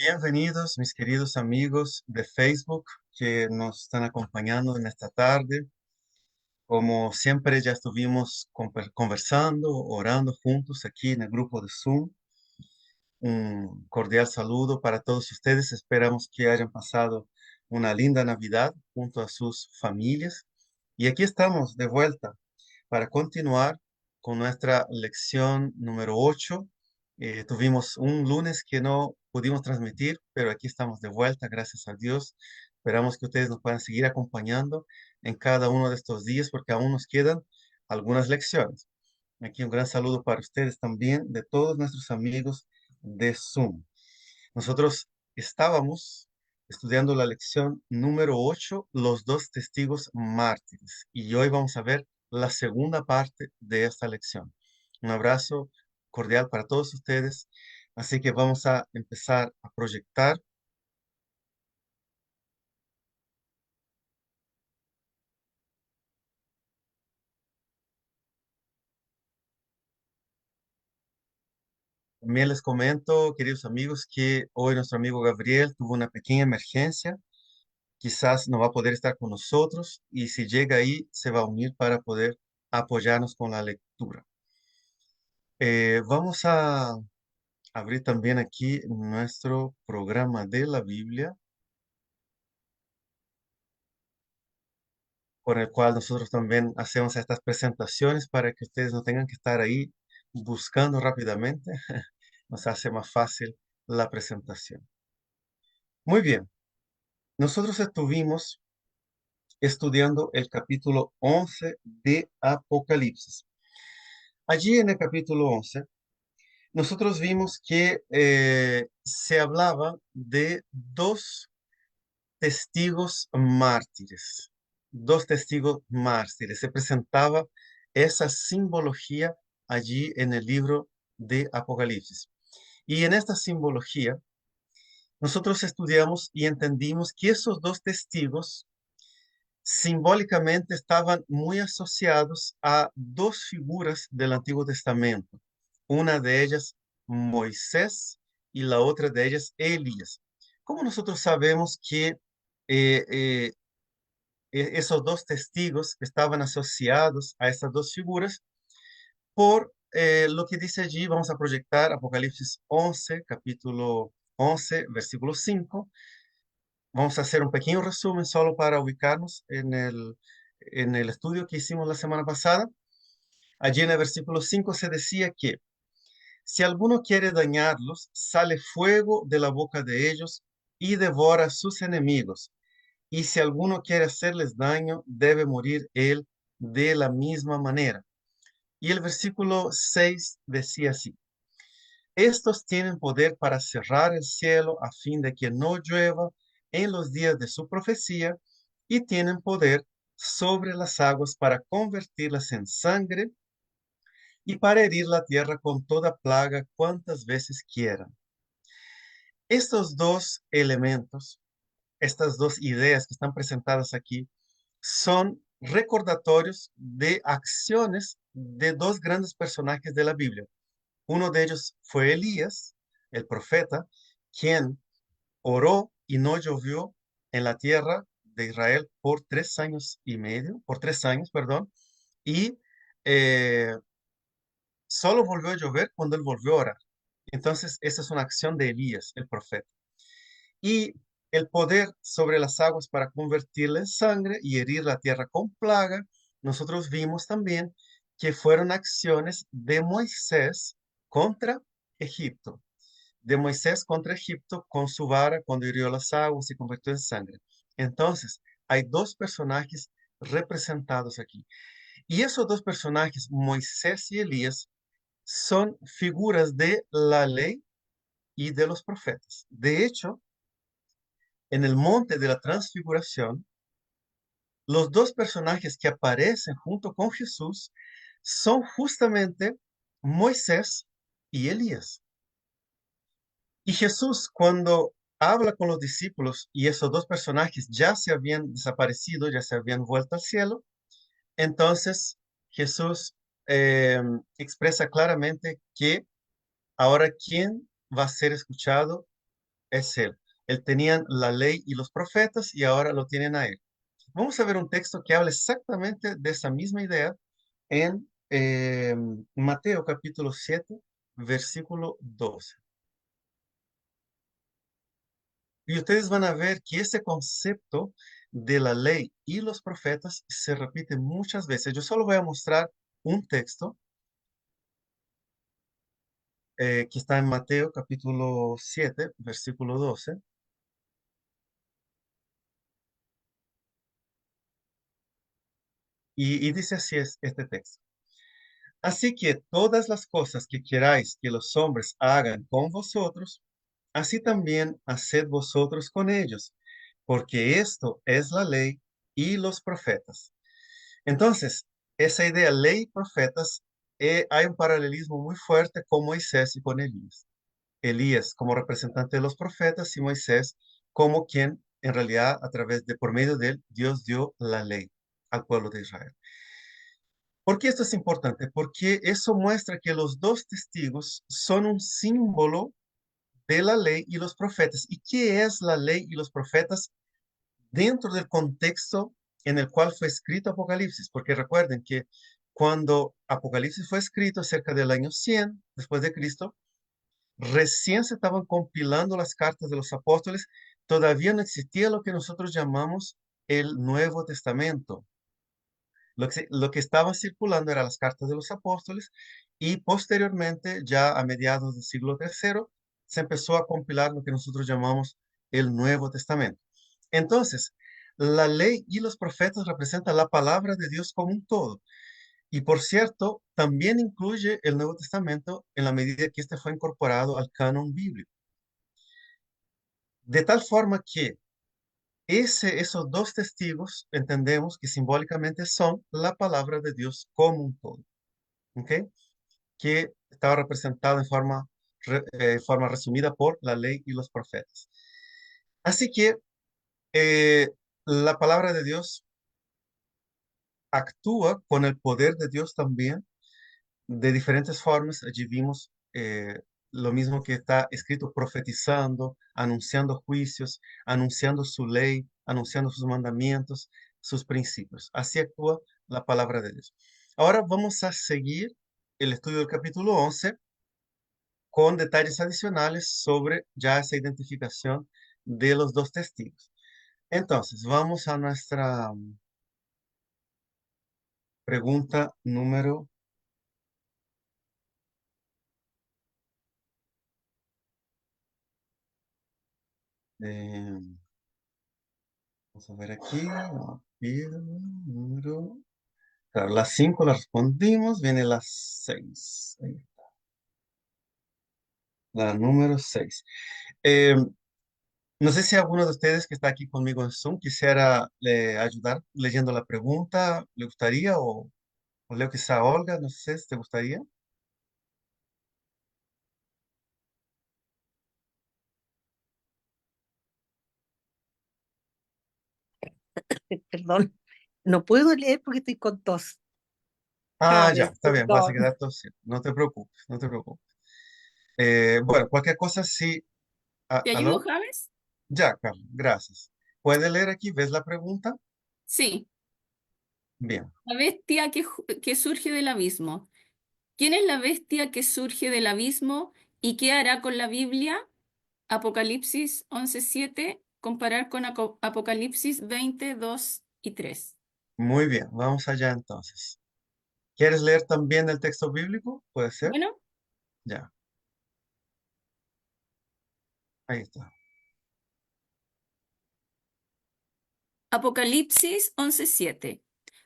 Bienvenidos, mis queridos amigos de Facebook que nos están acompañando en esta tarde. Como siempre, ya estuvimos conversando, orando juntos aquí en el grupo de Zoom. Un cordial saludo para todos ustedes. Esperamos que hayan pasado una linda Navidad junto a sus familias. Y aquí estamos de vuelta para continuar con nuestra lección número 8. Tuvimos un lunes que no pudimos transmitir, pero aquí estamos de vuelta, gracias a Dios. Esperamos que ustedes nos puedan seguir acompañando en cada uno de estos días porque aún nos quedan algunas lecciones. Aquí un gran saludo para ustedes también, de todos nuestros amigos de Zoom. Nosotros estábamos estudiando la lección número 8, los dos testigos mártires, y hoy vamos a ver la segunda parte de esta lección. Un abrazo cordial para todos ustedes, así que vamos a empezar a proyectar. También les comento, queridos amigos, que hoy nuestro amigo Gabriel tuvo una pequeña emergencia. Quizás no va a poder estar con nosotros y si llega ahí se va a unir para poder apoyarnos con la lectura. Vamos a abrir también aquí nuestro programa de la Biblia, con el cual nosotros también hacemos estas presentaciones para que ustedes no tengan que estar ahí buscando rápidamente. Nos hace más fácil la presentación. Muy bien, nosotros estuvimos estudiando el capítulo 11 de Apocalipsis. Allí en el capítulo 11 nosotros vimos que se hablaba de dos testigos mártires, dos testigos mártires. Se presentaba esa simbología allí en el libro de Apocalipsis. Y en esta simbología, nosotros estudiamos y entendimos que esos dos testigos simbólicamente estaban muy asociados a dos figuras del Antiguo Testamento. Una de ellas, Moisés, y la otra de ellas, Elías. ¿Cómo nosotros sabemos que eh, eh, esos dos testigos estaban asociados a estas dos figuras? Por lo que dice allí, vamos a proyectar Apocalipsis 11, capítulo 11, versículo 5. Vamos a hacer un pequeño resumen solo para ubicarnos en el estudio que hicimos la semana pasada. Allí en el versículo 5 se decía que si alguno quiere dañarlos, sale fuego de la boca de ellos y devora a sus enemigos. Y si alguno quiere hacerles daño, debe morir él de la misma manera. Y el versículo 6 decía así: estos tienen poder para cerrar el cielo a fin de que no llueva en los días de su profecía, y tienen poder sobre las aguas para convertirlas en sangre y para herir la tierra con toda plaga cuantas veces quieran. Estos dos elementos, estas dos ideas que están presentadas aquí, son recordatorios de acciones de dos grandes personajes de la Biblia. Uno de ellos fue Elías, el profeta, quien oró y no llovió en la tierra de Israel por 3 años y medio, por 3 años, perdón, y eh, solo volvió a llover cuando él volvió a orar. Entonces, esa es una acción de Elías, el profeta. Y el poder sobre las aguas para convertirla en sangre y herir la tierra con plaga, nosotros vimos también que fueron acciones de Moisés contra Egipto, de Moisés contra Egipto con su vara cuando hirió las aguas y convirtió en sangre. Entonces, hay dos personajes representados aquí. Y esos dos personajes, Moisés y Elías, son figuras de la ley y de los profetas. De hecho, en el monte de la transfiguración, los dos personajes que aparecen junto con Jesús son justamente Moisés y Elías. Y Jesús, cuando habla con los discípulos y esos dos personajes ya se habían desaparecido, ya se habían vuelto al cielo, entonces Jesús expresa claramente que ahora quién va a ser escuchado es Él. Él tenían la ley y los profetas y ahora lo tienen a Él. Vamos a ver un texto que habla exactamente de esa misma idea en Mateo capítulo 7, versículo 12. Y ustedes van a ver que ese concepto de la ley y los profetas se repite muchas veces. Yo solo voy a mostrar un texto que está en Mateo capítulo 7, versículo 12. Y dice así es este texto. Así que todas las cosas que queráis que los hombres hagan con vosotros, así también haced vosotros con ellos, porque esto es la ley y los profetas. Entonces, esa idea, ley y profetas, hay un paralelismo muy fuerte con Moisés y con Elías. Elías como representante de los profetas y Moisés como quien, en realidad, a través de, por medio de él, Dios dio la ley al pueblo de Israel. ¿Por qué esto es importante? Porque eso muestra que los dos testigos son un símbolo de la ley y los profetas. ¿Y qué es la ley y los profetas dentro del contexto en el cual fue escrito Apocalipsis? Porque recuerden que cuando Apocalipsis fue escrito cerca del año 100 después de Cristo, recién se estaban compilando las cartas de los apóstoles, todavía no existía lo que nosotros llamamos el Nuevo Testamento. Lo que estaba circulando eran las cartas de los apóstoles y posteriormente, ya a mediados del siglo tercero, se empezó a compilar lo que nosotros llamamos el Nuevo Testamento. Entonces, la ley y los profetas representan la palabra de Dios como un todo. Y por cierto, también incluye el Nuevo Testamento en la medida que este fue incorporado al canon bíblico. De tal forma que esos dos testigos entendemos que simbólicamente son la palabra de Dios como un todo. ¿Ok? Que estaba representado en forma resumida por la ley y los profetas. Así que eh, la palabra de Dios actúa con el poder de Dios también de diferentes formas. Allí vimos lo mismo que está escrito, profetizando, anunciando juicios, anunciando su ley, anunciando sus mandamientos, sus principios. Así actúa la palabra de Dios. Ahora vamos a seguir el estudio del capítulo 11 con detalles adicionales sobre ya esa identificación de los dos testigos. Entonces, vamos a nuestra pregunta número eh, vamos a ver aquí. Número. Claro, las 5 las respondimos, viene las 6. La número 6. No sé si alguno de ustedes que está aquí conmigo en Zoom quisiera ayudar leyendo la pregunta, ¿le gustaría? O leo quizá Olga, no sé si te gustaría. Perdón, no puedo leer porque estoy con tos. Ah, ya, James, está bien, vas a perdón. quedar todo cierto. No te preocupes, no te preocupes. Bueno, cualquier cosa, sí. ¿Te ayudo, ¿Aló? James? Ya, Carlos, gracias. ¿Puede leer aquí? ¿Ves la pregunta? Sí. Bien, La bestia que surge del abismo. ¿Quién es la bestia que surge del abismo y qué hará con la Biblia? Apocalipsis 11:7. Comparar con Apocalipsis 20:2 y 3. muy bien, vamos allá entonces. ¿Quieres leer también el texto bíblico? ¿Puede ser? Bueno, Ya, ahí está. Apocalipsis 11:7.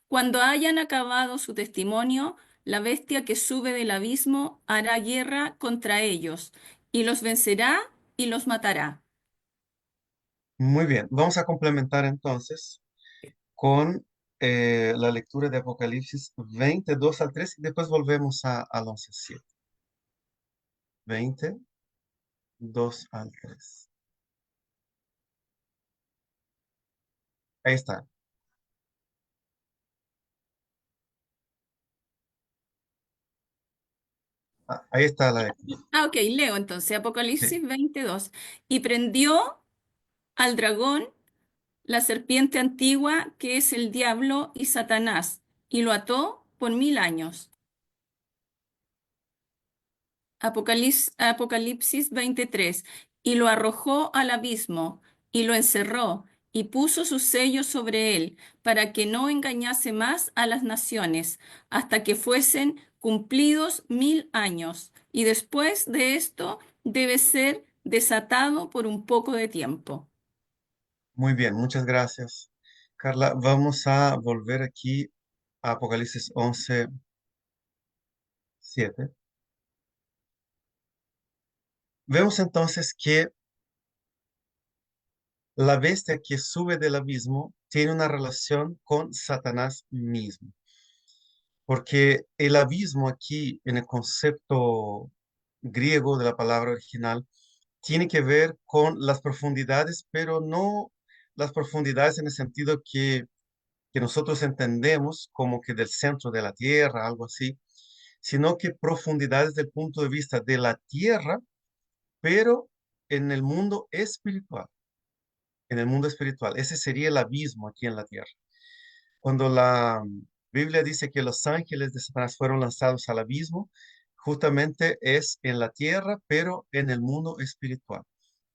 Cuando hayan acabado su testimonio, la bestia que sube del abismo hará guerra contra ellos y los vencerá y los matará. Muy bien, vamos a complementar entonces con la lectura de Apocalipsis 22 al 3 y después volvemos al 11:7. 22 al 3. Ahí está. Ahí está la... Ok, leo entonces, Sí, Apocalipsis 22. Y prendió al dragón, la serpiente antigua, que es el diablo y Satanás, y lo ató por 1000 años. Apocalipsis 23. Y lo arrojó al abismo, y lo encerró, y puso su sello sobre él, para que no engañase más a las naciones, hasta que fuesen cumplidos 1000 años. Y después de esto debe ser desatado por un poco de tiempo. muy bien, muchas gracias. Carla, vamos a volver aquí a Apocalipsis 11:7. Vemos entonces que la bestia que sube del abismo tiene una relación con Satanás mismo, porque el abismo aquí en el concepto griego de la palabra original tiene que ver con las profundidades, pero no las profundidades en el sentido que nosotros entendemos como que del centro de la tierra, algo así, sino que profundidades del punto de vista de la tierra, pero en el mundo espiritual, en el mundo espiritual. Ese sería el abismo aquí en la tierra. Cuando la Biblia dice que los ángeles de Satanás fueron lanzados al abismo, justamente es en la tierra, pero en el mundo espiritual.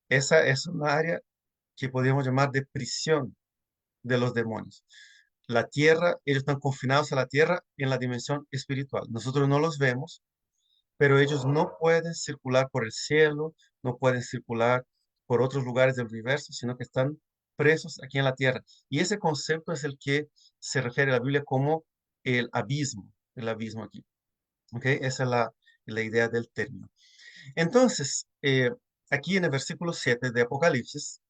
Esa es un área que podríamos llamar de prisión de los demonios. La tierra, ellos están confinados a la tierra en la dimensión espiritual. Nosotros no los vemos, pero ellos no pueden circular por el cielo, no pueden circular por otros lugares del universo, sino que están presos aquí en la tierra. Y ese concepto es el que se refiere a la Biblia como el abismo aquí. ¿Ok? Esa es la idea del término. Entonces, aquí en el versículo 7 de Apocalipsis,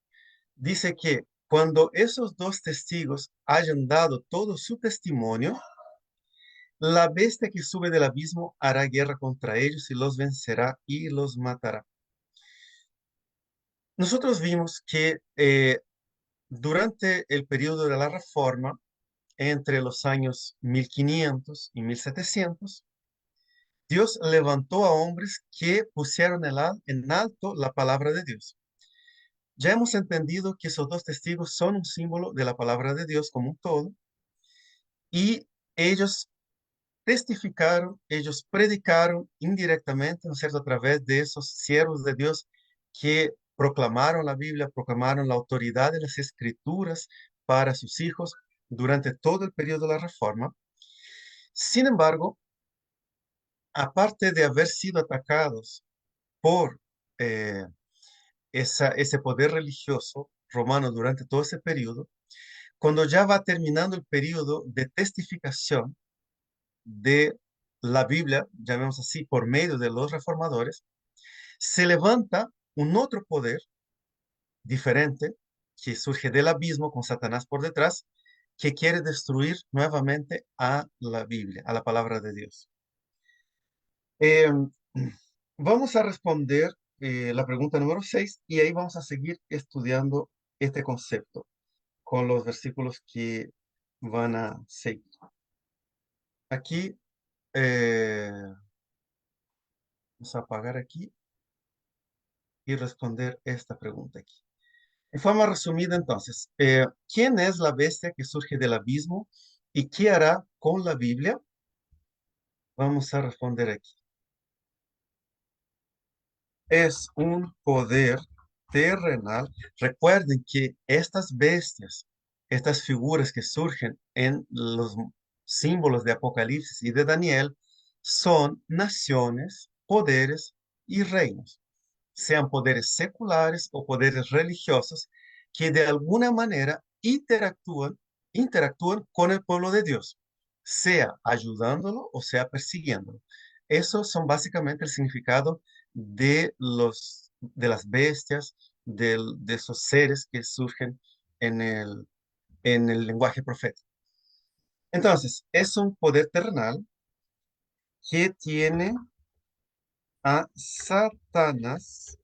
dice que cuando esos dos testigos hayan dado todo su testimonio, la bestia que sube del abismo hará guerra contra ellos y los vencerá y los matará. Nosotros vimos que durante el periodo de la Reforma, entre los años 1500 y 1700, Dios levantó a hombres que pusieron en alto la palabra de Dios. Ya hemos entendido que esos dos testigos son un símbolo de la palabra de Dios como un todo, y ellos testificaron, ellos predicaron indirectamente, ¿no es cierto?, a través de esos siervos de Dios que proclamaron la Biblia, proclamaron la autoridad de las escrituras para sus hijos durante todo el periodo de la Reforma. Sin embargo, aparte de haber sido atacados por eh, ese poder religioso romano durante todo ese periodo, cuando ya va terminando el periodo de testificación de la Biblia, llamemos así, por medio de los reformadores, se levanta un otro poder diferente que surge del abismo con Satanás por detrás, que quiere destruir nuevamente a la Biblia, a la palabra de Dios. Eh, Vamos a responder la pregunta número 6 y ahí vamos a seguir estudiando este concepto con los versículos que van a seguir. Aquí, vamos a apagar aquí y responder esta pregunta aquí. En forma resumida, entonces, ¿quién es la bestia que surge del abismo y qué hará con la Biblia? Vamos a responder aquí. Es un poder terrenal. Recuerden que estas bestias, estas figuras que surgen en los símbolos de Apocalipsis y de Daniel, son naciones, poderes y reinos, sean poderes seculares o poderes religiosos, que de alguna manera interactúan con el pueblo de Dios, sea ayudándolo o sea persiguiéndolo. Esos son básicamente el significado de las bestias, de esos seres que surgen en el lenguaje profético. Entonces, es un poder terrenal que tiene a Satanás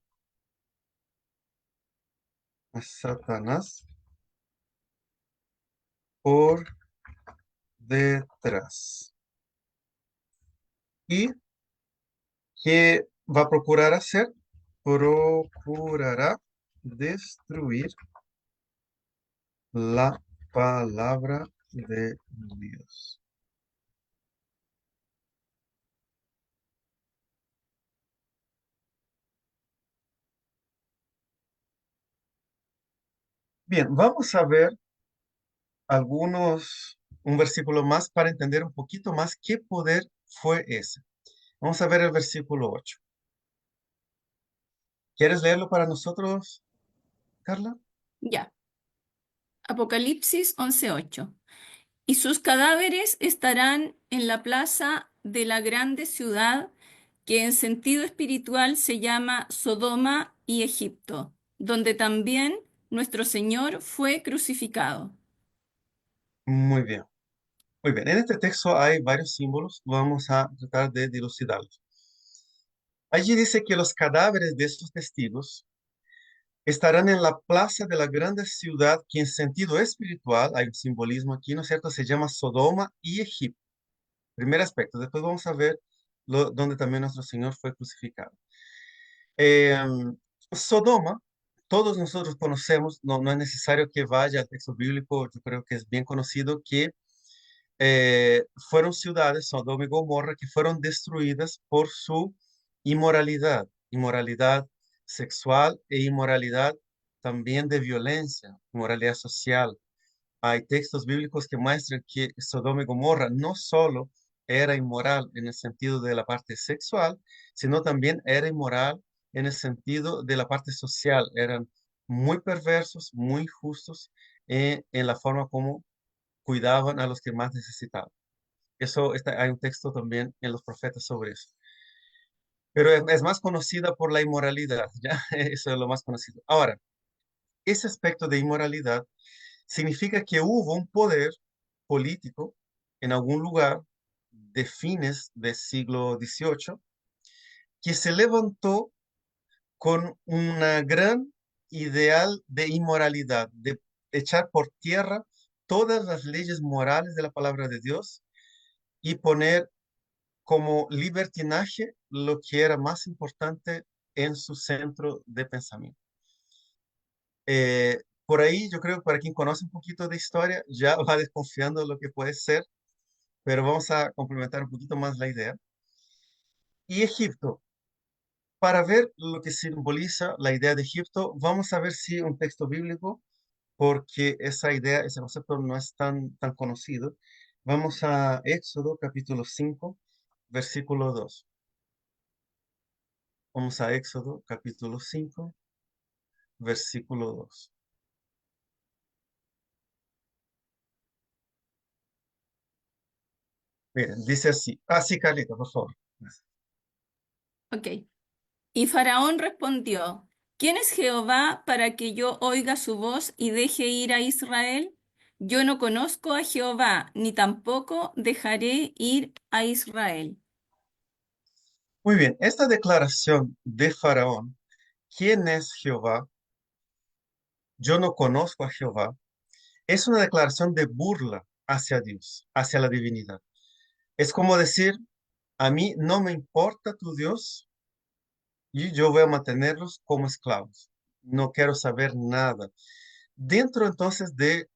por detrás. Y ¿Qué va a procurar hacer? Procurará destruir la palabra de Dios. Bien, vamos a ver un versículo más para entender un poquito más qué poder fue ese. Vamos a ver el versículo 8. ¿Quieres leerlo para nosotros, Carla? Ya. Apocalipsis 11:8. Y sus cadáveres estarán en la plaza de la grande ciudad que en sentido espiritual se llama Sodoma y Egipto, donde también nuestro Señor fue crucificado. Muy bien, muy bien. En este texto hay varios símbolos. Vamos a tratar de dilucidarlos. Allí dice que los cadáveres de estos testigos estarán en la plaza de la grande ciudad que en sentido espiritual, hay un simbolismo aquí, ¿no es cierto? Se llama Sodoma y Egipto. Primer aspecto. Después vamos a ver donde también nuestro Señor fue crucificado. Eh, Sodoma, todos nosotros conocemos, no es necesario que vaya al texto bíblico, yo creo que es bien conocido que fueron ciudades, Sodoma y Gomorra, que fueron destruidas por su inmoralidad sexual e inmoralidad también de violencia, inmoralidad social. Hay textos bíblicos que muestran que Sodoma y Gomorra no solo era inmoral en el sentido de la parte sexual, sino también era inmoral en el sentido de la parte social. Eran muy perversos, muy justos en la forma como cuidaban a los que más necesitaban. Hay un texto también en los profetas sobre eso. Pero es más conocida por la inmoralidad, ¿ya? Eso es lo más conocido. Ahora, ese aspecto de inmoralidad significa que hubo un poder político en algún lugar de fines del siglo XVIII que se levantó con una gran ideal de inmoralidad, de echar por tierra todas las leyes morales de la palabra de Dios y poner como libertinaje lo que era más importante en su centro de pensamiento. Por ahí yo creo que para quien conoce un poquito de historia ya va desconfiando de lo que puede ser, pero vamos a complementar un poquito más la idea. Y Egipto, para ver lo que simboliza la idea de Egipto, vamos a ver si un texto bíblico, porque esa idea, ese concepto no es tan conocido. Vamos a Éxodo capítulo 5, versículo 2. Vamos a Éxodo capítulo 5, versículo 2. Miren, dice así. Ah, sí, Carlita, por favor. Ok. Y Faraón respondió, ¿quién es Jehová para que yo oiga su voz y deje ir a Israel? Yo no conozco a Jehová, ni tampoco dejaré ir a Israel. Muy bien, esta declaración de Faraón, ¿quién es Jehová? Yo no conozco a Jehová. Es una declaración de burla hacia Dios, hacia la divinidad. Es como decir, a mí no me importa tu Dios y yo voy a mantenerlos como esclavos. No quiero saber nada. Dentro entonces de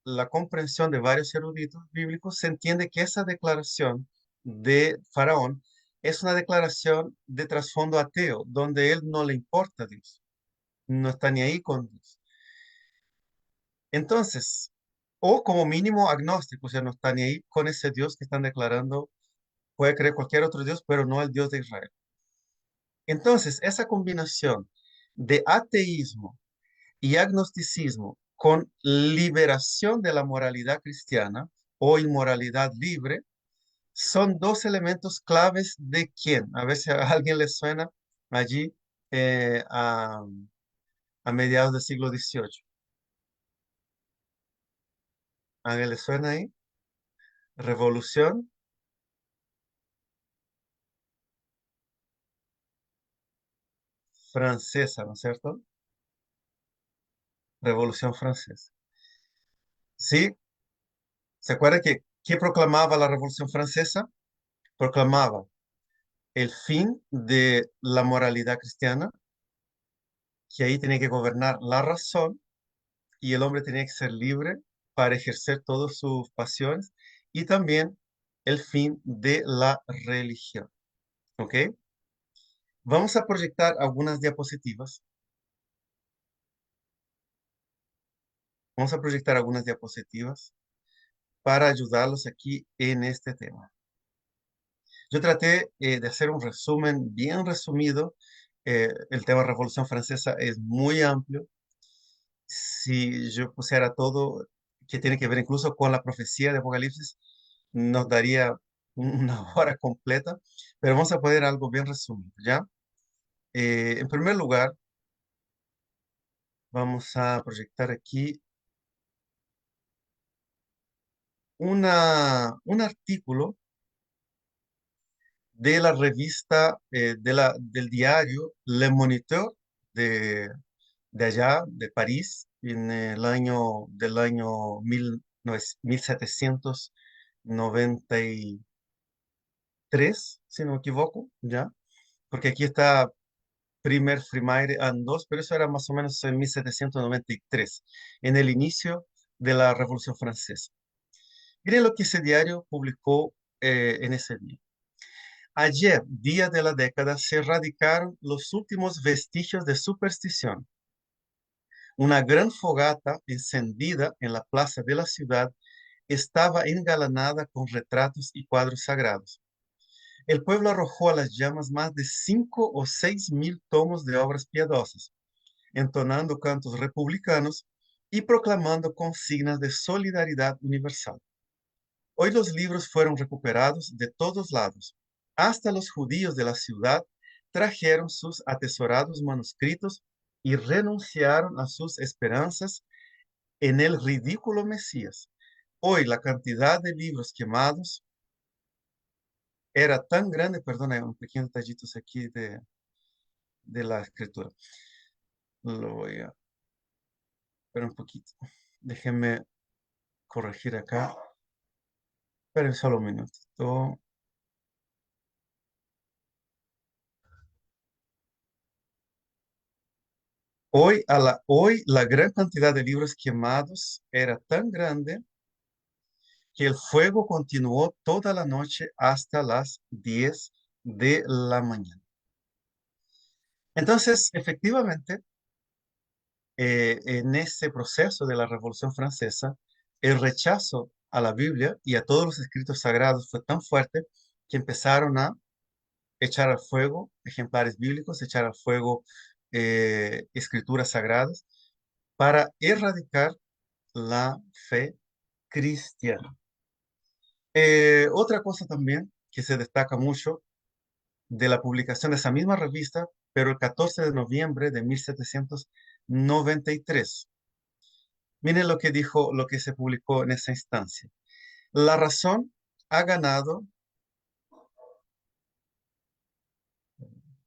la comprensión de varios eruditos bíblicos, se entiende que esa declaración de Faraón es una declaración de trasfondo ateo, donde él no le importa a Dios, no está ni ahí con Dios. Entonces, o como mínimo agnóstico, o sea, no está ni ahí con ese Dios que están declarando, puede creer cualquier otro Dios, pero no el Dios de Israel. Entonces, esa combinación de ateísmo y agnosticismo con liberación de la moralidad cristiana o inmoralidad libre son dos elementos claves de quién. A ver si a alguien le suena allí eh, a, a mediados del siglo XVIII. ¿A alguien le suena ahí? Revolución francesa, ¿no es cierto? Revolución francesa. Sí, ¿se acuerda que qué proclamaba la Revolución francesa? Proclamaba el fin de la moralidad cristiana, que ahí tenía que gobernar la razón y el hombre tenía que ser libre para ejercer todas sus pasiones, y también el fin de la religión. ¿Ok? Vamos a proyectar algunas diapositivas. Vamos a proyectar algunas diapositivas para ayudarlos aquí en este tema. Yo traté de hacer un resumen bien resumido. El tema Revolución Francesa es muy amplio. Si yo pusiera todo que tiene que ver incluso con la profecía de Apocalipsis, nos daría una hora completa, pero vamos a poner algo bien resumido, ¿ya? En primer lugar, vamos a proyectar aquí un artículo de la revista, del diario Le Moniteur de, de allá, de París, del año 1793, si no me equivoco, ¿ya? Porque aquí está Primer Frimaire and 2, pero eso era más o menos en 1793, en el inicio de la Revolución Francesa. Miren lo que ese diario publicó en ese día. Ayer, día de la década, se erradicaron los últimos vestigios de superstición. Una gran fogata encendida en la plaza de la ciudad estaba engalanada con retratos y cuadros sagrados. El pueblo arrojó a las llamas más de 5 o 6 mil tomos de obras piadosas, entonando cantos republicanos y proclamando consignas de solidaridad universal. Hoy los libros fueron recuperados de todos lados. Hasta los judíos de la ciudad trajeron sus atesorados manuscritos y renunciaron a sus esperanzas en el ridículo Mesías. Hoy la cantidad de libros quemados era tan grande, perdón, hay un pequeño detallitos aquí de la escritura. Lo voy a ver un poquito. Déjenme corregir acá. Esperen solo un minutito. Hoy la gran cantidad de libros quemados era tan grande que el fuego continuó toda la noche hasta las 10 de la mañana. Entonces, efectivamente, en ese proceso de la Revolución Francesa, el rechazo a la Biblia y a todos los escritos sagrados fue tan fuerte que empezaron a echar al fuego ejemplares bíblicos, echar al fuego escrituras sagradas para erradicar la fe cristiana. Otra cosa también que se destaca mucho de la publicación de esa misma revista, pero el 14 de noviembre de 1793. Miren lo que dijo, lo que se publicó en esa instancia. La razón ha ganado,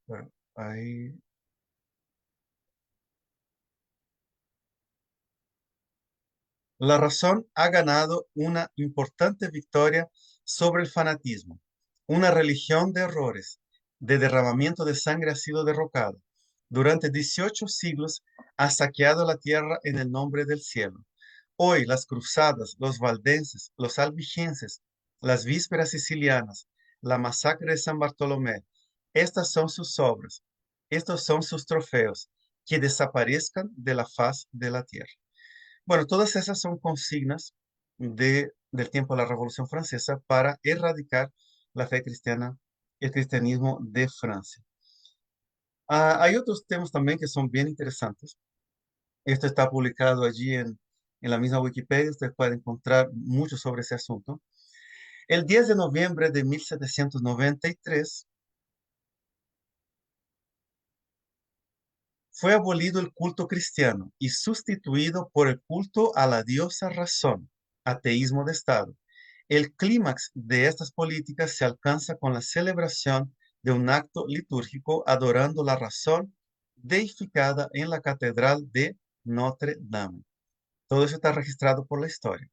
bueno, ahí, la razón ha ganado una importante victoria sobre el fanatismo. Una religión de errores, de derramamiento de sangre ha sido derrocada. Durante 18 siglos ha saqueado la tierra en el nombre del cielo. Hoy las cruzadas, los valdenses, los albigenses, las vísperas sicilianas, la masacre de San Bartolomé, estas son sus obras, estos son sus trofeos, que desaparezcan de la faz de la tierra. Bueno, todas esas son consignas del tiempo de la Revolución Francesa para erradicar la fe cristiana, el cristianismo de Francia. Hay otros temas también que son bien interesantes. Esto está publicado allí en la misma Wikipedia. Ustedes pueden encontrar mucho sobre ese asunto. El 10 de noviembre de 1793 fue abolido el culto cristiano y sustituido por el culto a la diosa razón, ateísmo de Estado. El clímax de estas políticas se alcanza con la celebración de un acto litúrgico adorando la razón deificada en la Catedral de Notre Dame. Todo eso está registrado por la historia.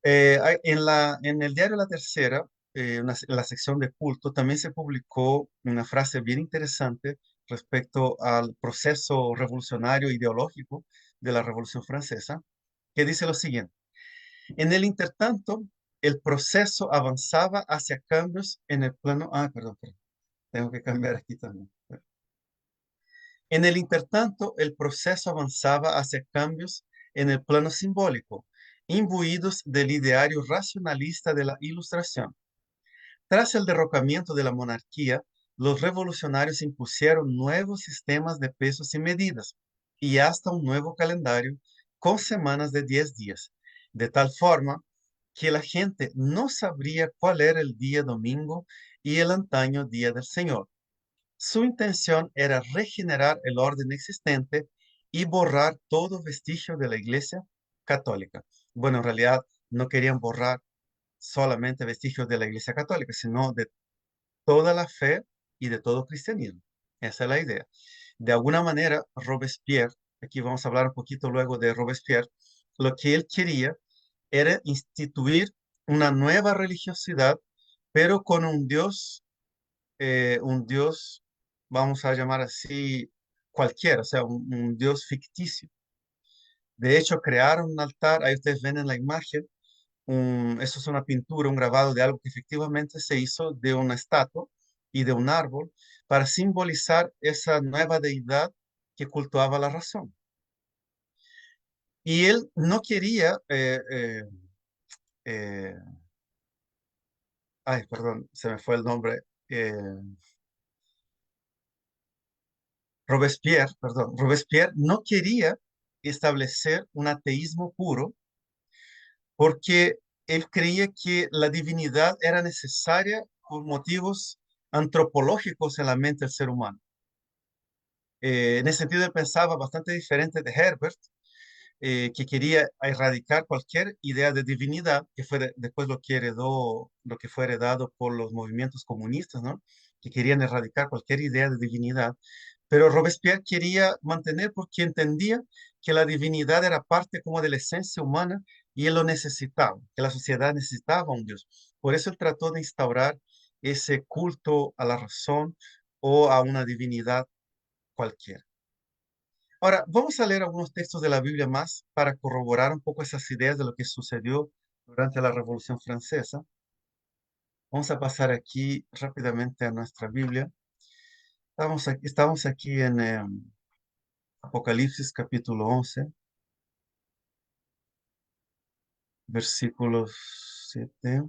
En el diario La Tercera la sección de culto, también se publicó una frase bien interesante respecto al proceso revolucionario ideológico de la Revolución Francesa, que dice lo siguiente: en el intertanto, el proceso avanzaba hacia cambios en el plano. Perdón, tengo que cambiar aquí también. En el intertanto, el proceso avanzaba hacia cambios en el plano simbólico, imbuidos del ideario racionalista de la Ilustración. Tras el derrocamiento de la monarquía, los revolucionarios impusieron nuevos sistemas de pesos y medidas y hasta un nuevo calendario con semanas de 10 días, de tal forma que la gente no sabría cuál era el día domingo y el antaño día del Señor. Su intención era regenerar el orden existente y borrar todo vestigio de la Iglesia católica. Bueno, en realidad no querían borrar solamente vestigios de la Iglesia católica, sino de toda la fe y de todo cristianismo. Esa es la idea. De alguna manera, Robespierre, aquí vamos a hablar un poquito luego de Robespierre, lo que él quería era instituir una nueva religiosidad, pero con un Dios, vamos a llamar así, cualquiera, o sea, un Dios ficticio. De hecho, crearon un altar, ahí ustedes ven en la imagen, eso es una pintura, un grabado de algo que efectivamente se hizo de una estatua y de un árbol para simbolizar esa nueva deidad que cultuaba la razón. Y él no quería, eh, ay, perdón, se me fue el nombre, eh, Robespierre, perdón, Robespierre no quería establecer un ateísmo puro porque él creía que la divinidad era necesaria por motivos antropológicos en la mente del ser humano. En ese sentido, él pensaba bastante diferente de Herbert, que quería erradicar cualquier idea de divinidad, que fue después lo que heredó, lo que fue heredado por los movimientos comunistas, ¿no? Que querían erradicar cualquier idea de divinidad. Pero Robespierre quería mantener porque entendía que la divinidad era parte como de la esencia humana y él lo necesitaba, que la sociedad necesitaba un Dios. Por eso él trató de instaurar ese culto a la razón o a una divinidad cualquiera. Ahora, vamos a leer algunos textos de la Biblia más para corroborar un poco esas ideas de lo que sucedió durante la Revolución Francesa. Vamos a pasar aquí rápidamente a nuestra Biblia. Estamos aquí en Apocalipsis capítulo 11, versículos 7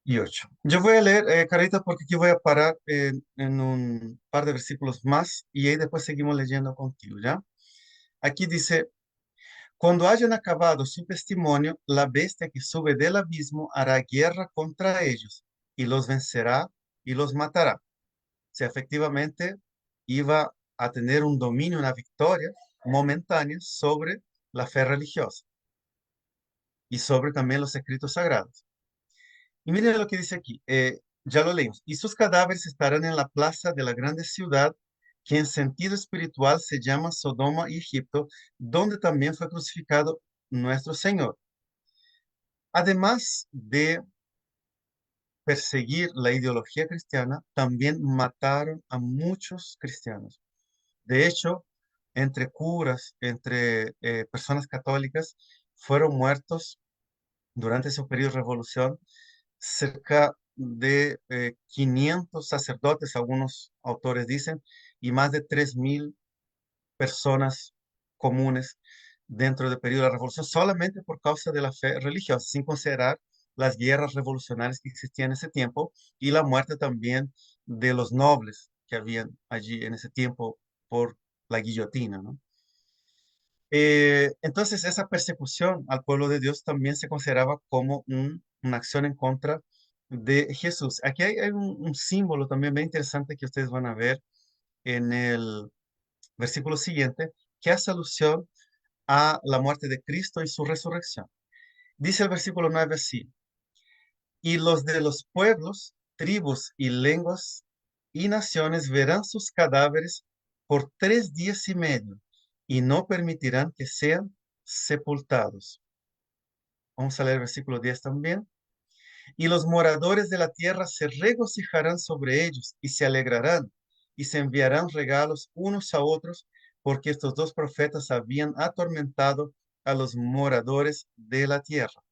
y 8. Yo voy a leer, Carita, porque aquí voy a parar en un par de versículos más y ahí después seguimos leyendo contigo, ¿ya? Aquí dice: cuando hayan acabado su testimonio, la bestia que sube del abismo hará guerra contra ellos y los vencerá y los matará. O sea, efectivamente iba a tener un dominio, una victoria momentánea sobre la fe religiosa y sobre también los escritos sagrados. Y miren lo que dice aquí, ya lo leímos. Y sus cadáveres estarán en la plaza de la grande ciudad, que en sentido espiritual se llama Sodoma y Egipto, donde también fue crucificado nuestro Señor. Además de perseguir la ideología cristiana, también mataron a muchos cristianos. De hecho, entre curas, entre personas católicas, fueron muertos durante ese periodo de revolución cerca de 500 sacerdotes, algunos autores dicen, y más de 3.000 personas comunes dentro del periodo de la revolución, solamente por causa de la fe religiosa, sin considerar las guerras revolucionarias que existían en ese tiempo y la muerte también de los nobles que habían allí en ese tiempo por la guillotina, ¿no? Entonces, esa persecución al pueblo de Dios también se consideraba como una acción en contra de Jesús. Aquí hay un símbolo también bien interesante que ustedes van a ver en el versículo siguiente, que hace alusión a la muerte de Cristo y su resurrección. Dice el versículo 9 así: y los de los pueblos, tribus y lenguas y naciones verán sus cadáveres por 3 días y medio y no permitirán que sean sepultados. Vamos a leer el versículo 10 también. Y los moradores de la tierra se regocijarán sobre ellos y se alegrarán y se enviarán regalos unos a otros, porque estos dos profetas habían atormentado a los moradores de la tierra.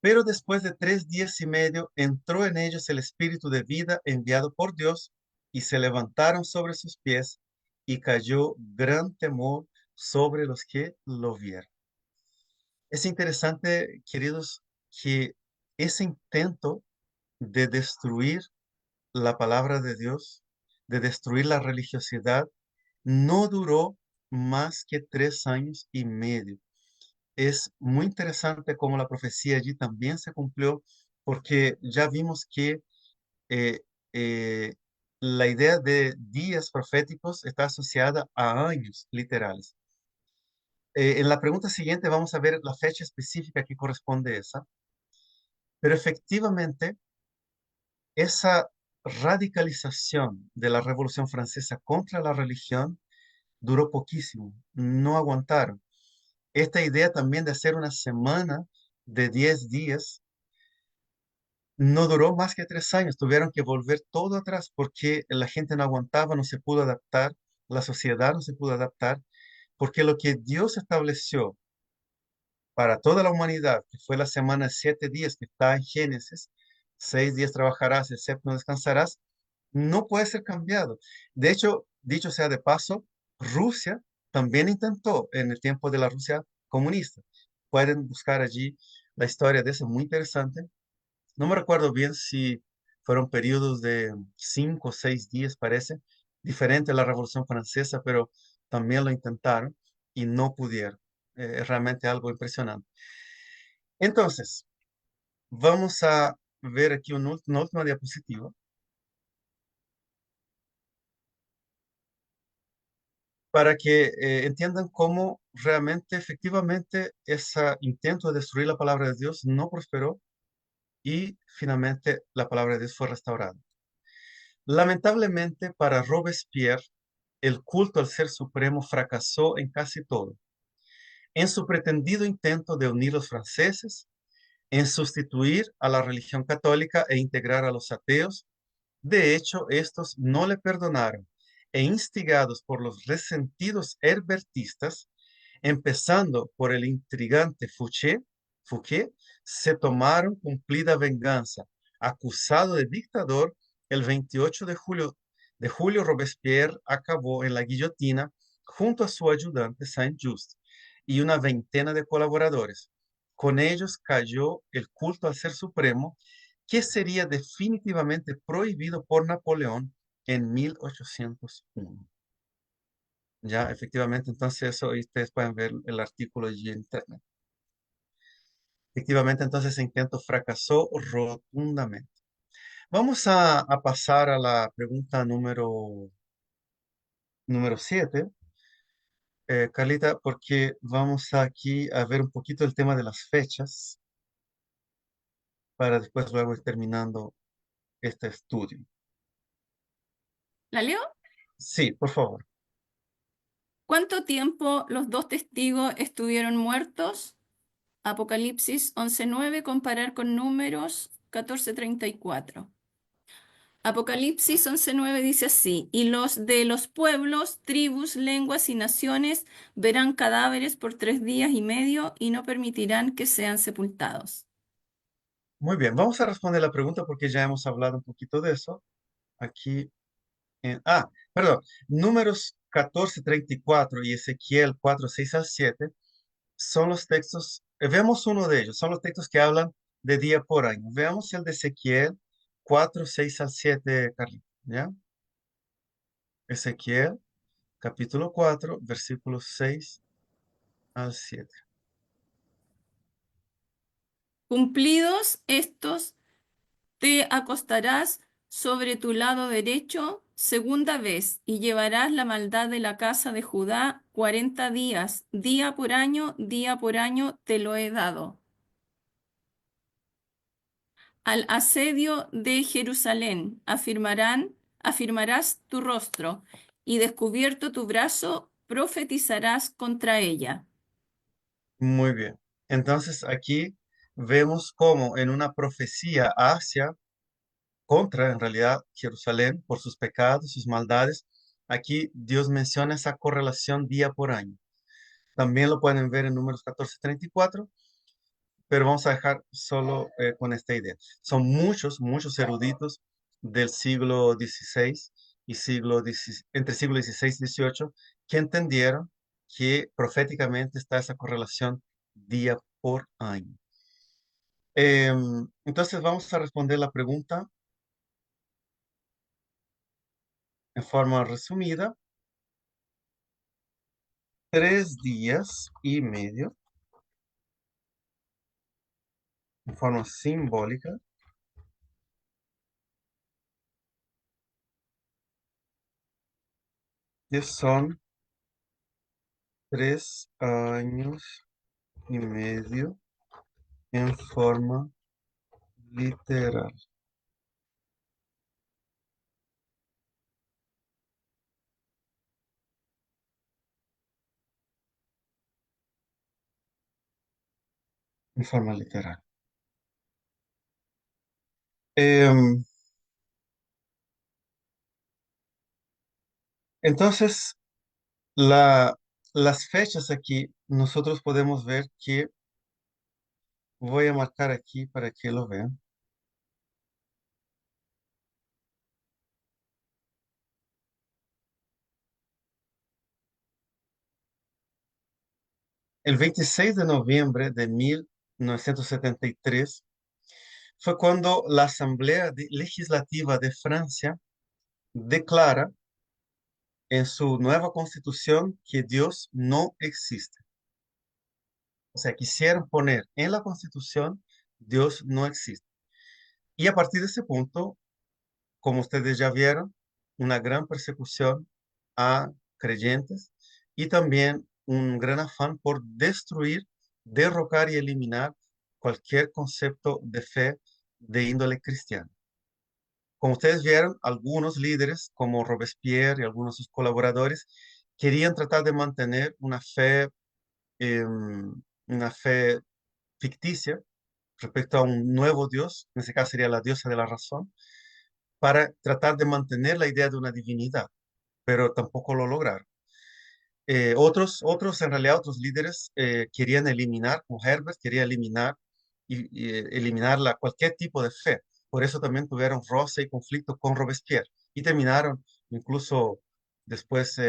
Pero después de 3 días y medio entró en ellos el espíritu de vida enviado por Dios, y se levantaron sobre sus pies, y cayó gran temor sobre los que lo vieron. Es interesante, queridos, que ese intento de destruir la palabra de Dios, de destruir la religiosidad, no duró más que 3 años y medio. Es muy interesante cómo la profecía allí también se cumplió, porque ya vimos que eh, eh, la idea de días proféticos está asociada a años literales. En la pregunta siguiente vamos a ver la fecha específica que corresponde a esa, pero efectivamente esa radicalización de la Revolución Francesa contra la religión duró poquísimo, no aguantaron. Esta idea también de hacer una semana de 10 días no duró más que 3 años, tuvieron que volver todo atrás porque la gente no aguantaba, no se pudo adaptar, la sociedad no se pudo adaptar, porque lo que Dios estableció para toda la humanidad, que fue la semana de 7 días que está en Génesis, 6 días trabajarás, el séptimo descansarás, no puede ser cambiado. De hecho, dicho sea de paso, Rusia también intentó en el tiempo de la Rusia comunista. Pueden buscar allí la historia de eso, muy interesante. No me recuerdo bien si fueron periodos de 5 o 6 días, parece, diferente a la Revolución Francesa, pero también lo intentaron y no pudieron. Es realmente algo impresionante. Entonces, vamos a ver aquí una última diapositiva para que entiendan cómo realmente, efectivamente, ese intento de destruir la palabra de Dios no prosperó y finalmente la palabra de Dios fue restaurada. Lamentablemente para Robespierre, el culto al Ser Supremo fracasó en casi todo. En su pretendido intento de unir los franceses, en sustituir a la religión católica e integrar a los ateos. De hecho, estos no le perdonaron e instigados por los resentidos herbertistas, empezando por el intrigante Fouquet, se tomaron cumplida venganza. Acusado de dictador, el 28 de julio Robespierre acabó en la guillotina junto a su ayudante Saint-Just y una veintena de colaboradores. Con ellos cayó el culto al Ser Supremo, que sería definitivamente prohibido por Napoleón en 1801. Ya, efectivamente, entonces eso, y ustedes pueden ver el artículo allí en internet. Efectivamente, entonces ese intento fracasó rotundamente. Vamos a pasar a la pregunta número 7, Carlita, porque vamos aquí a ver un poquito el tema de las fechas para después luego ir terminando este estudio. ¿La leo? Sí, por favor. ¿Cuánto tiempo los dos testigos estuvieron muertos? Apocalipsis 11:9, comparar con Números 14:34. Apocalipsis 11:9 dice así: y los de los pueblos, tribus, lenguas y naciones verán cadáveres por 3 días y medio y no permitirán que sean sepultados. Muy bien, vamos a responder la pregunta porque ya hemos hablado un poquito de eso. Aquí perdón, Números 14:34 y Ezequiel 4:6 al 7 son los textos, vemos uno de ellos, son los textos que hablan de día por año. Veamos el de Ezequiel 4:6 al 7, Carlita, ¿ya? Ezequiel capítulo 4, versículos 6 al 7. Cumplidos estos, te acostarás sobre tu lado derecho segunda vez y llevarás la maldad de la casa de Judá 40 días, día por año te lo he dado. Al asedio de Jerusalén afirmarás tu rostro y descubierto tu brazo profetizarás contra ella. Muy bien. Entonces aquí vemos cómo en una profecía hacia, contra en realidad Jerusalén por sus pecados, sus maldades, aquí Dios menciona esa correlación día por año. También lo pueden ver en Números 14:34, pero vamos a dejar solo con esta idea. Son muchos eruditos del siglo XVI y entre siglo XVI y XVIII que entendieron que proféticamente está esa correlación día por año. Entonces vamos a responder la pregunta en forma resumida. 3 días y medio, en forma simbólica, que son 3 años y medio en forma literal. En forma literal. Em, entonces, las fechas aquí, nosotros podemos ver que voy a marcar aquí para que lo vean. El 26 de noviembre de 1973 fue cuando la Legislativa de Francia declara en su nueva constitución que Dios no existe. O sea, quisieron poner en la constitución Dios no existe. Y a partir de ese punto, como ustedes ya vieron, una gran persecución a creyentes y también un gran afán por destruir, derrocar y eliminar cualquier concepto de fe de índole cristiana. Como ustedes vieron, algunos líderes como Robespierre y algunos de sus colaboradores querían tratar de mantener una fe ficticia respecto a un nuevo Dios, en ese caso sería la diosa de la razón, para tratar de mantener la idea de una divinidad, pero tampoco lo lograron. En realidad, otros líderes querían eliminar, como Herbert, quería eliminar eliminar cualquier tipo de fe. Por eso también tuvieron roce y conflicto con Robespierre y terminaron incluso después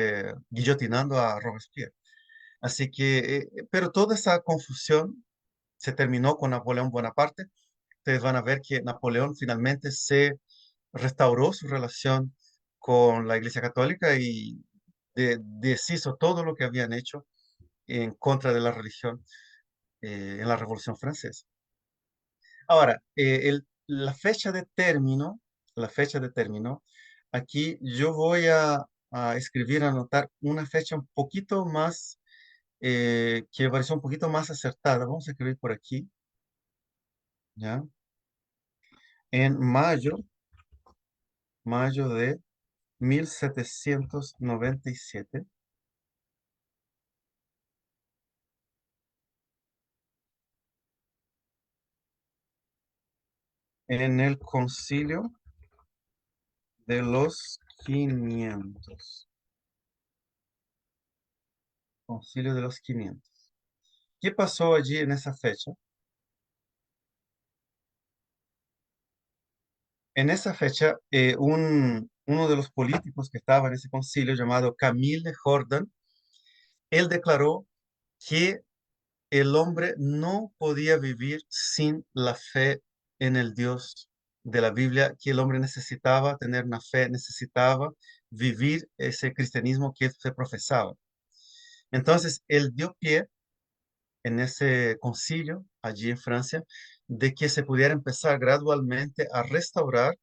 guillotinando a Robespierre. Así que, pero toda esa confusión se terminó con Napoleón Bonaparte. Ustedes van a ver que Napoleón finalmente se restauró su relación con la Iglesia Católica y deshizo todo lo que habían hecho en contra de la religión en la Revolución Francesa. Ahora, la fecha de término, aquí yo voy a escribir, a anotar una fecha un poquito más, que me pareció un poquito más acertada. Vamos a escribir por aquí, ¿ya? En mayo de 1797, en el de los 500. Concilio de los 500. ¿Qué pasó allí en esa fecha? En esa fecha, uno de los políticos que estaba en ese concilio, llamado Camille Jordan, él declaró que el hombre no podía vivir sin la fe en el Dios de la Biblia, que el hombre necesitaba tener una fe, necesitaba vivir ese cristianismo que se profesaba. Entonces, él dio pie en ese concilio allí en Francia de que se pudiera empezar gradualmente a restaurar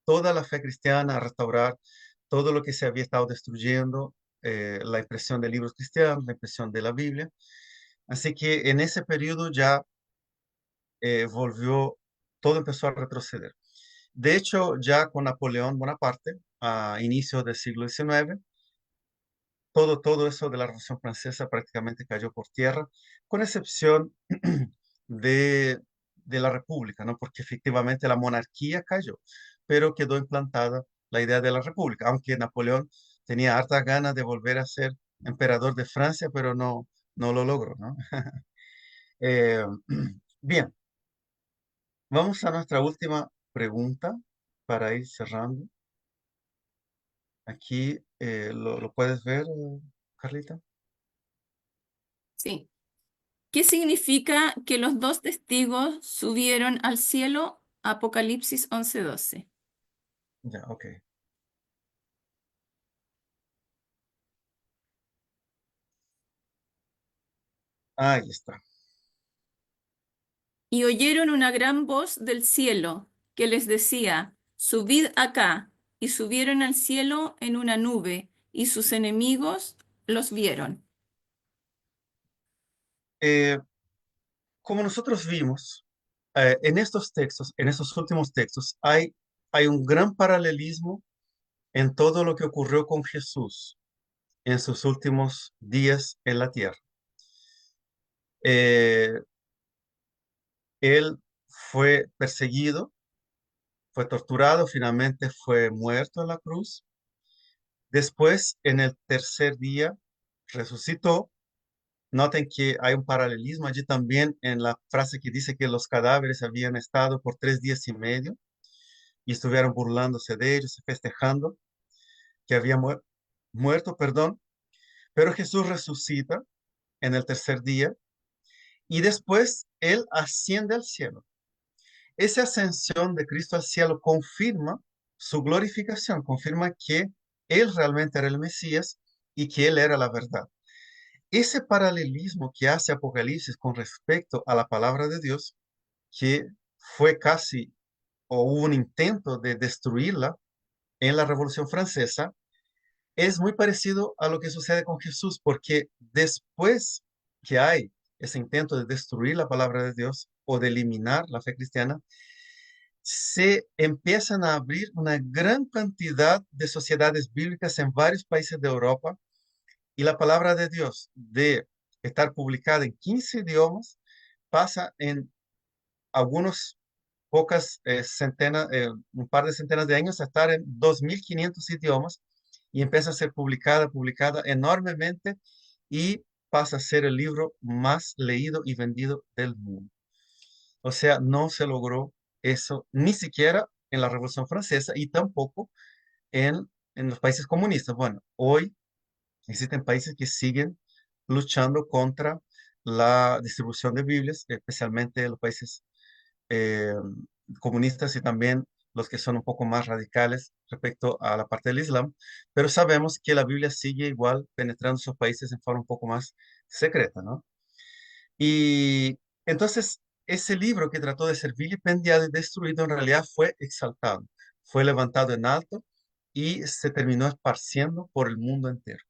toda la fe cristiana, a restaurar todo lo que se había estado destruyendo, la impresión de libros cristianos, la impresión de la Biblia. Así que en ese periodo ya todo empezó a retroceder. De hecho, ya con Napoleón Bonaparte, a inicios del siglo XIX, todo eso de la Revolución Francesa prácticamente cayó por tierra, con excepción de, de la República, ¿no? Porque efectivamente la monarquía cayó, pero quedó implantada la idea de la República, aunque Napoleón tenía hartas ganas de volver a ser emperador de Francia, pero no lo logró, ¿no? Eh, bien, vamos a nuestra última pregunta para ir cerrando. Aquí lo puedes ver, Carlita. Sí. ¿Qué significa que los dos testigos subieron al cielo? Apocalipsis 11:12. Ya, ok. Ahí está. Y oyeron una gran voz del cielo que les decía, subid acá. Y subieron al cielo en una nube, y sus enemigos los vieron. Eh, Como nosotros vimos, en estos textos, en estos últimos textos, hay un gran paralelismo en todo lo que ocurrió con Jesús en sus últimos días en la tierra. Eh, Él fue perseguido, fue torturado, finalmente fue muerto en la cruz. Después, en el tercer día, resucitó. Noten que hay un paralelismo allí también en la frase que dice que los cadáveres habían estado por 3 días y medio y estuvieron burlándose de ellos y festejando que había muerto, perdón. Pero Jesús resucita en el tercer día y después Él asciende al cielo. Esa ascensión de Cristo al cielo confirma su glorificación, confirma que Él realmente era el Mesías y que Él era la verdad. Ese paralelismo que hace Apocalipsis con respecto a la palabra de Dios, que fue casi o hubo un intento de destruirla en la Revolución Francesa, es muy parecido a lo que sucede con Jesús, porque después que hay ese intento de destruir la palabra de Dios o de eliminar la fe cristiana, se empiezan a abrir una gran cantidad de sociedades bíblicas en varios países de Europa y la palabra de Dios, de estar publicada en 15 idiomas, pasa en algunos pocas centenas, un par de centenas de años a estar en 2.500 idiomas y empieza a ser publicada enormemente y pasa a ser el libro más leído y vendido del mundo. O sea, no se logró eso ni siquiera en la Revolución Francesa y tampoco en los países comunistas. Bueno, hoy existen países que siguen luchando contra la distribución de Biblias, especialmente los países eh, comunistas y también los que son un poco más radicales respecto a la parte del Islam, pero sabemos que la Biblia sigue igual penetrando esos países en forma un poco más secreta, ¿no? Y entonces ese libro que trató de ser vilipendiado y destruido en realidad fue exaltado, fue levantado en alto y se terminó esparciendo por el mundo entero,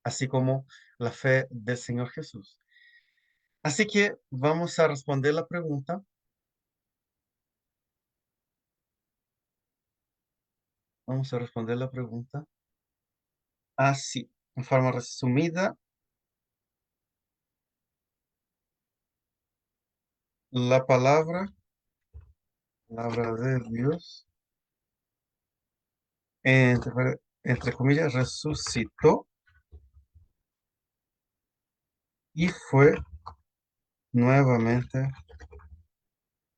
así como la fe del Señor Jesús. Así que vamos a responder la pregunta. Vamos a responder la pregunta. Así, en forma resumida, la palabra de Dios, entre comillas, resucitó y fue nuevamente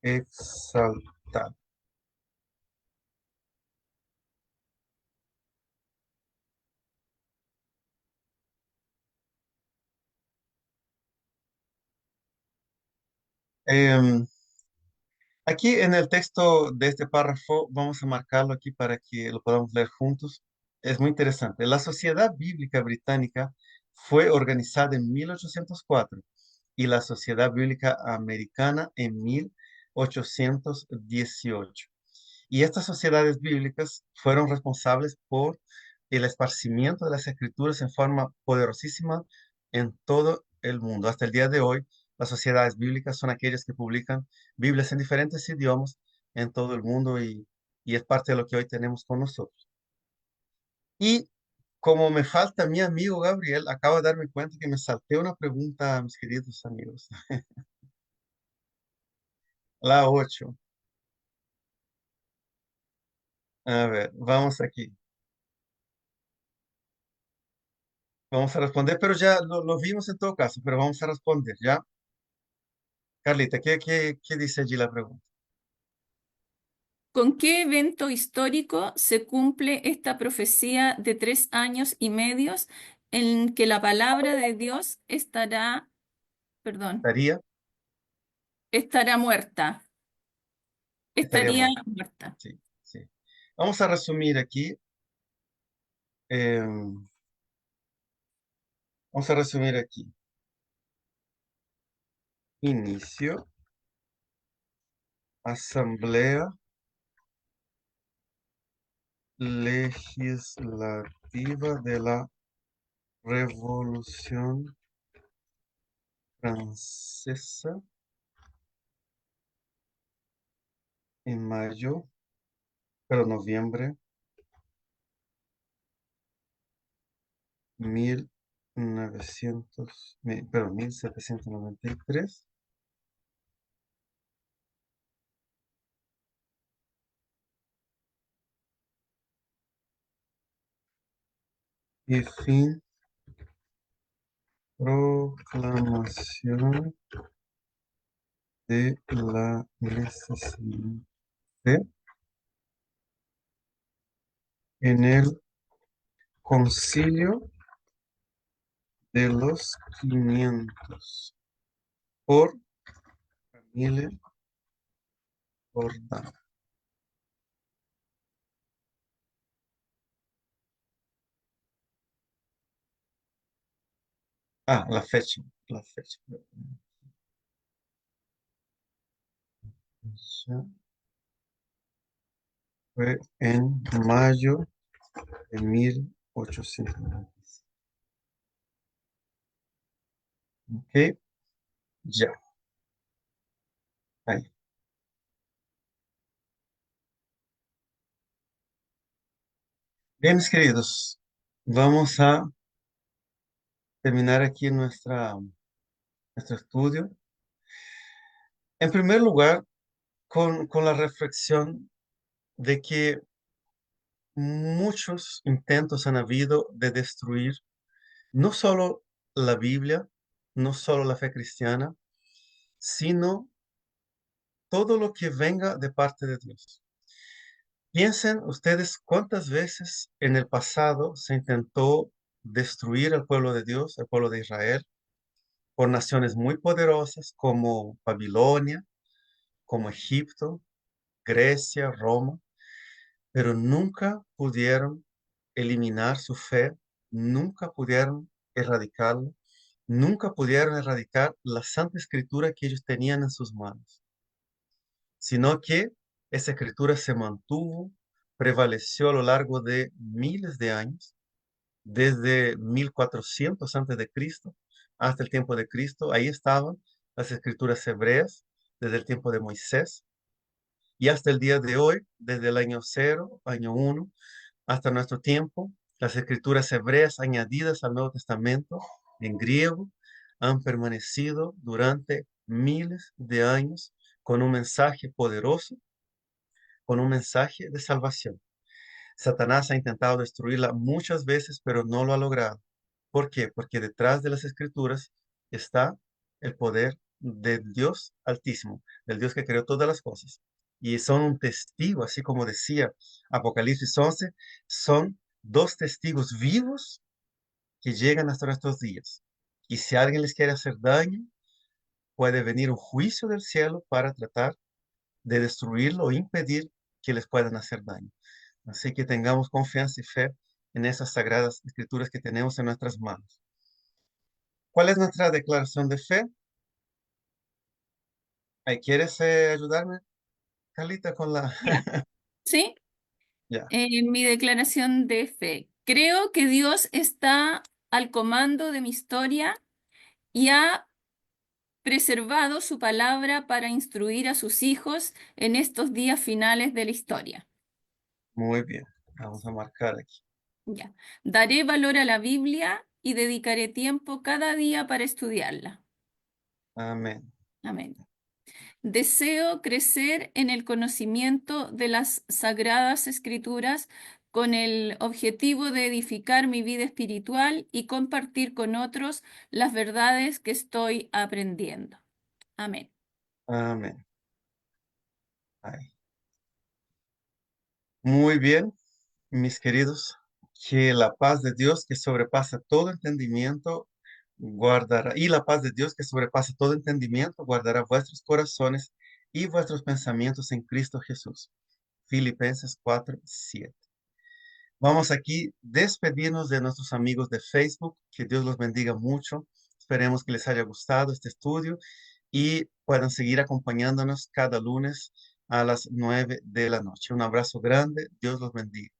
exaltado. Em, Aquí en el texto de este párrafo, vamos a marcarlo aquí para que lo podamos leer juntos. Es muy interesante. La Sociedad Bíblica Británica fue organizada en 1804 y la Sociedad Bíblica Americana en 1818. Y estas sociedades bíblicas fueron responsables por el esparcimiento de las escrituras en forma poderosísima en todo el mundo. Hasta el día de hoy, las sociedades bíblicas son aquellas que publican Biblias en diferentes idiomas en todo el mundo y es parte de lo que hoy tenemos con nosotros. Y como me falta mi amigo Gabriel, acabo de darme cuenta que me salté una pregunta, mis queridos amigos. La 8. A ver, vamos aquí. Vamos a responder, pero ya lo vimos en todo caso, pero vamos a responder, ¿ya? Carlita, ¿qué dice allí la pregunta? ¿Con qué evento histórico se cumple esta profecía de 3 años y medio en que la palabra de Dios estará, perdón, ¿Estaría? estará muerta? Estaría Estaría muerto. muerta. Sí, sí. Vamos a resumir aquí. em, Vamos a resumir aquí. Inicio, asamblea legislativa de la Revolución Francesa en mayo, pero noviembre 1793 y fin proclamación de la necesidad en el Concilio de los 500 por Camille Jordan. Ah, la fecha, la fecha. Ya fue en mayo de 1895. Ok, ya, ahí. Bien, mis queridos, vamos a terminar aquí nuestro estudio. En primer lugar, con la reflexión de que muchos intentos han habido de destruir no solo la Biblia, no solo la fe cristiana, sino todo lo que venga de parte de Dios. Piensen ustedes cuántas veces en el pasado se intentó destruir al pueblo de Dios, al pueblo de Israel, por naciones muy poderosas como Babilonia, como Egipto, Grecia, Roma, pero nunca pudieron eliminar su fe, nunca pudieron erradicarla, nunca pudieron erradicar la Santa Escritura que ellos tenían en sus manos, sino que esa escritura se mantuvo, prevaleció a lo largo de miles de años, desde 1400 antes de Cristo hasta el tiempo de Cristo. Ahí estaban las escrituras hebreas desde el tiempo de Moisés y hasta el día de hoy, desde el año 0, año 1, hasta nuestro tiempo, las escrituras hebreas añadidas al Nuevo Testamento en griego han permanecido durante miles de años con un mensaje poderoso, con un mensaje de salvación. Satanás ha intentado destruirla muchas veces, pero no lo ha logrado. ¿Por qué? Porque detrás de las escrituras está el poder del Dios Altísimo, del Dios que creó todas las cosas. Y son un testigo, así como decía Apocalipsis 11, son dos testigos vivos que llegan hasta nuestros días. Y si alguien les quiere hacer daño, puede venir un juicio del cielo para tratar de destruirlo o impedir que les puedan hacer daño. Así que tengamos confianza y fe en esas sagradas escrituras que tenemos en nuestras manos. ¿Cuál es nuestra declaración de fe? Ahí, ¿quieres ayudarme, Carlita, con la... Ya. ¿Sí? Ya, Mi declaración de fe. Creo que Dios está al comando de mi historia y ha preservado su palabra para instruir a sus hijos en estos días finales de la historia. muy bien. Vamos a marcar aquí. Ya. Daré valor a la Biblia y dedicaré tiempo cada día para estudiarla. Amén. Amén. Deseo crecer en el conocimiento de las sagradas escrituras con el objetivo de edificar mi vida espiritual y compartir con otros las verdades que estoy aprendiendo. Amén. Amén. Ay. Muy bien, mis queridos, que la paz de Dios que sobrepasa todo entendimiento guardará, y la paz de Dios que sobrepasa todo entendimiento guardará vuestros corazones y vuestros pensamientos en Cristo Jesús. Filipenses 4:7. Vamos aquí despedirnos de nuestros amigos de Facebook. Que Dios los bendiga mucho. Esperemos que les haya gustado este estudio y puedan seguir acompañándonos cada lunes a las 9 de la noche. Un abrazo grande. Dios los bendiga.